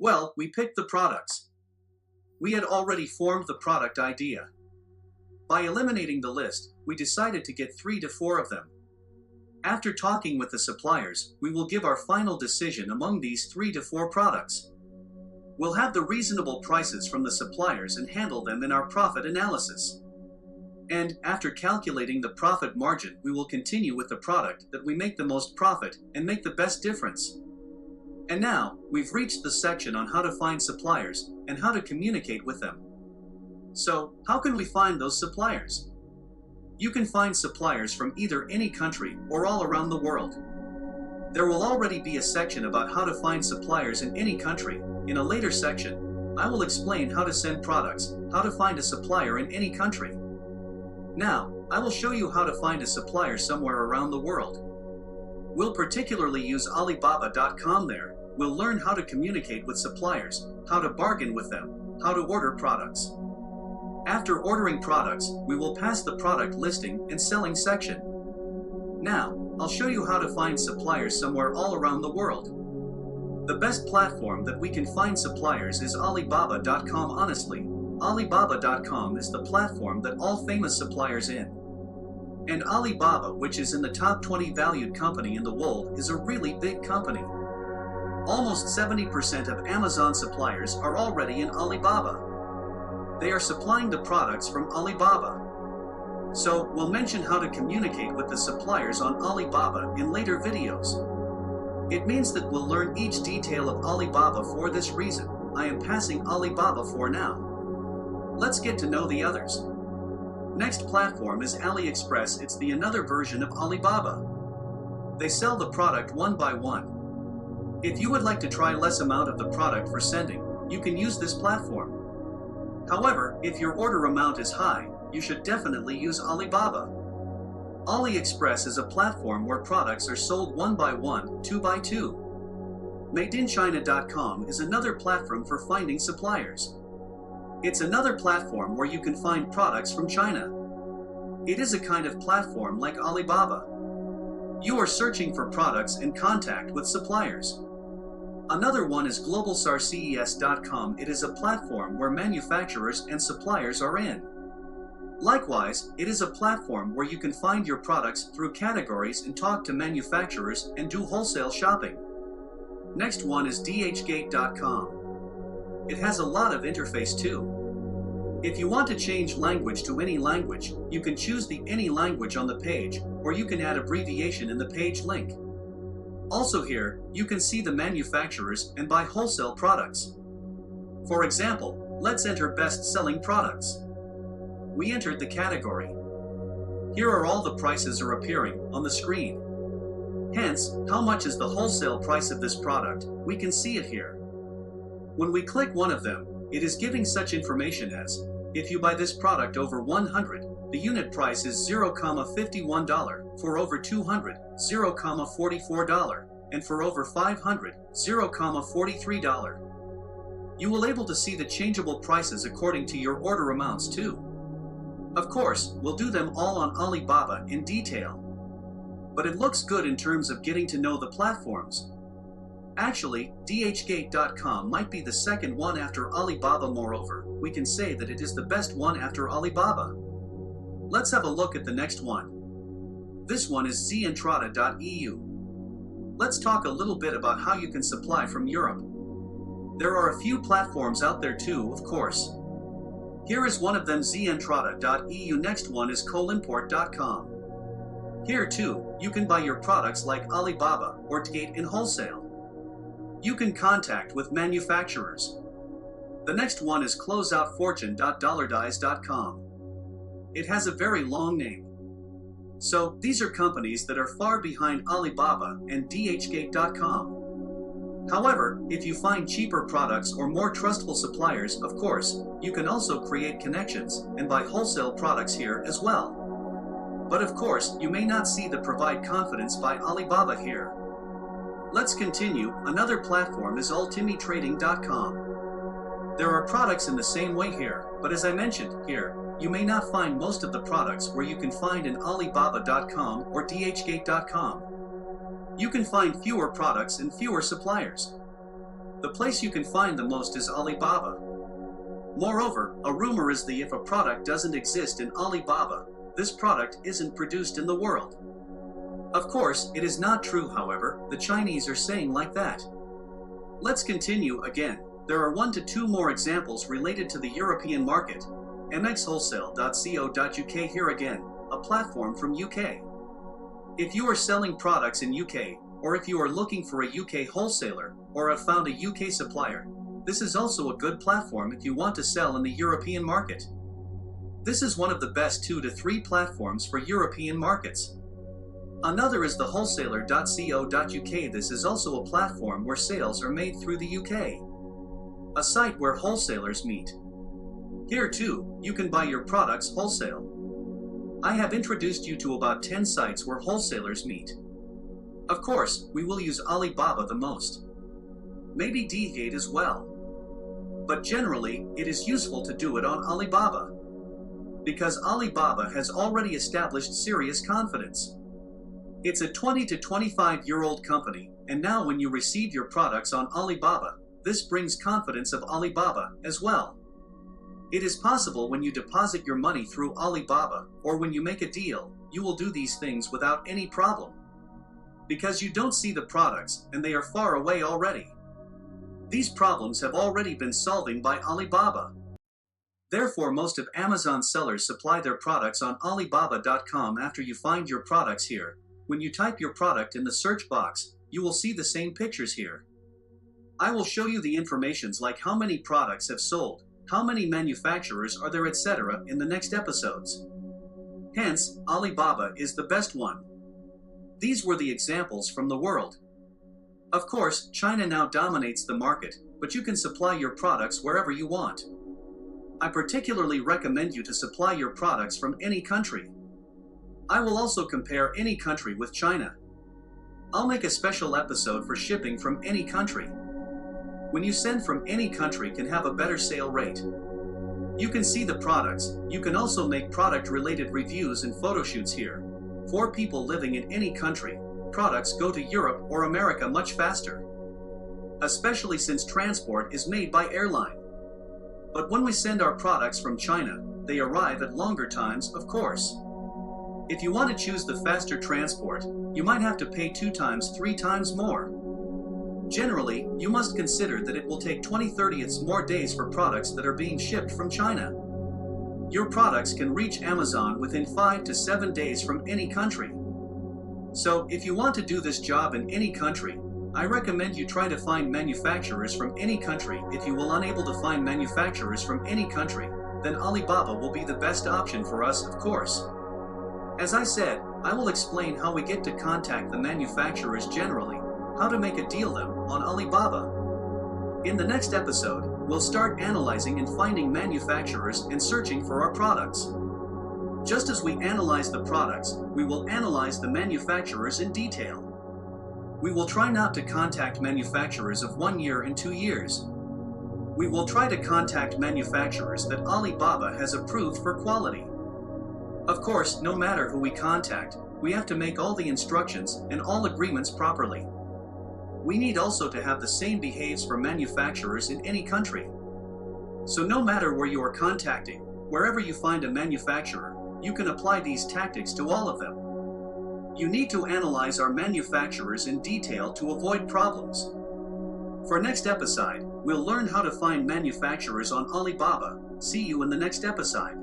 Well, we picked the products. We had already formed the product idea. By eliminating the list, we decided to get 3 to 4 of them. After talking with the suppliers, we will give our final decision among these 3 to 4 products. We'll have the reasonable prices from the suppliers and handle them in our profit analysis. And after calculating the profit margin, we will continue with the product that we make the most profit and make the best difference. And now, we've reached the section on how to find suppliers and how to communicate with them. So, how can we find those suppliers? You can find suppliers from either any country or all around the world. There will already be a section about how to find suppliers in any country. In a later section, I will explain how to send products, how to find a supplier in any country. Now, I will show you how to find a supplier somewhere around the world. We'll particularly use Alibaba.com there. We'll learn how to communicate with suppliers, how to bargain with them, how to order products. After ordering products, we will pass the product listing and selling section. Now, I'll show you how to find suppliers somewhere all around the world. The best platform that we can find suppliers is Alibaba.com. Honestly, Alibaba.com is the platform that all famous suppliers in. And Alibaba, which is in the top 20 valued company in the world, is a really big company. Almost 70% of Amazon suppliers are already in Alibaba. They are supplying the products from Alibaba. So, we'll mention how to communicate with the suppliers on Alibaba in later videos. It means that we'll learn each detail of Alibaba. For this reason, I am passing Alibaba for now. Let's get to know the others. Next platform is AliExpress. It's the another version of Alibaba. They sell the product one by one. If you would like to try less amount of the product for sending, you can use this platform. However, if your order amount is high, you should definitely use Alibaba. AliExpress is a platform where products are sold one by one, two by two. MadeInChina.com is another platform for finding suppliers. It's another platform where you can find products from China. It is a kind of platform like Alibaba. You are searching for products in contact with suppliers. Another one is GlobalSarCES.com. It is a platform where manufacturers and suppliers are in. Likewise, it is a platform where you can find your products through categories and talk to manufacturers and do wholesale shopping. Next one is DHgate.com. It has a lot of interface too. If you want to change language to any language, you can choose the any language on the page, or you can add abbreviation in the page link. Also here, you can see the manufacturers and buy wholesale products. For example, let's enter best-selling products. We entered the category. Here are all the prices are appearing on the screen. Hence, how much is the wholesale price of this product? We can see it here. When we click one of them, it is giving such information as, if you buy this product over 100, the unit price is $0.51, for over 200, $0.44, and for over 500, $0.43. You will able to see the changeable prices according to your order amounts too. Of course, we'll do them all on Alibaba in detail. But it looks good in terms of getting to know the platforms. Actually, DHgate.com might be the second one after Alibaba. Moreover, we can say that it is the best one after Alibaba. Let's have a look at the next one. This one is Zentrada.eu. Let's talk a little bit about how you can supply from Europe. There are a few platforms out there too, of course. Here is one of them, Zentrada.eu. Next one is Colimport.com. Here too, you can buy your products like Alibaba or DHgate in wholesale. You can contact with manufacturers. The next one is Closeoutfortune.dollardies.com. It has a very long name. So, these are companies that are far behind Alibaba and DHgate.com. However, if you find cheaper products or more trustful suppliers, of course, you can also create connections and buy wholesale products here as well. But of course, you may not see the provide confidence by Alibaba here. Let's continue. Another platform is ultimitrading.com. There are products in the same way here, but as I mentioned here, you may not find most of the products where you can find in Alibaba.com or DHgate.com. You can find fewer products and fewer suppliers. The place you can find the most is Alibaba. Moreover, a rumor is that if a product doesn't exist in Alibaba, this product isn't produced in the world. Of course, it is not true, however, the Chinese are saying like that. Let's continue again. There are 1 to 2 more examples related to the European market. mxwholesale.co.uk here again, a platform from UK. If you are selling products in UK, or if you are looking for a UK wholesaler, or have found a UK supplier, this is also a good platform if you want to sell in the European market. This is one of the best 2 to 3 platforms for European markets. Another is the wholesaler.co.uk. This is also a platform where sales are made through the UK. A site where wholesalers meet. Here too, you can buy your products wholesale. I have introduced you to about 10 sites where wholesalers meet. Of course, we will use Alibaba the most. Maybe D8 as well. But generally, it is useful to do it on Alibaba. Because Alibaba has already established serious confidence. It's a 20 to 25-year-old company, and now when you receive your products on Alibaba, this brings confidence of Alibaba as well. It is possible when you deposit your money through Alibaba, or when you make a deal, you will do these things without any problem. Because you don't see the products, and they are far away already. These problems have already been solved by Alibaba. Therefore, most of Amazon sellers supply their products on Alibaba.com. After you find your products here, when you type your product in the search box, you will see the same pictures here. I will show you the informations like how many products have sold, how many manufacturers are there, etc. in the next episodes. Hence, Alibaba is the best one. These were the examples from the world. Of course, China now dominates the market, but you can supply your products wherever you want. I particularly recommend you to supply your products from any country. I will also compare any country with China. I'll make a special episode for shipping from any country. When you send from any country can have a better sale rate. You can see the products. You can also make product-related reviews and photo shoots here. For people living in any country, products go to Europe or America much faster. Especially since transport is made by airline. But when we send our products from China, they arrive at longer times, of course. If you want to choose the faster transport, you might have to pay 2 times, 3 times more. Generally, you must consider that it will take 20-30 more days for products that are being shipped from China. Your products can reach Amazon within 5 to 7 days from any country. So, if you want to do this job in any country, I recommend you try to find manufacturers from any country. If you will unable to find manufacturers from any country, then Alibaba will be the best option for us, of course. As I said, I will explain how we get to contact the manufacturers generally, how to make a deal them on Alibaba. In the next episode, we'll start analyzing and finding manufacturers and searching for our products. Just as we analyze the products, we will analyze the manufacturers in detail. We will try not to contact manufacturers of 1 year and 2 years. We will try to contact manufacturers that Alibaba has approved for quality. Of course, no matter who we contact, we have to make all the instructions and all agreements properly. We need also to have the same behaves for manufacturers in any country. So no matter where you are contacting, wherever you find a manufacturer, you can apply these tactics to all of them. You need to analyze our manufacturers in detail to avoid problems. For next episode, we'll learn how to find manufacturers on Alibaba. See you in the next episode.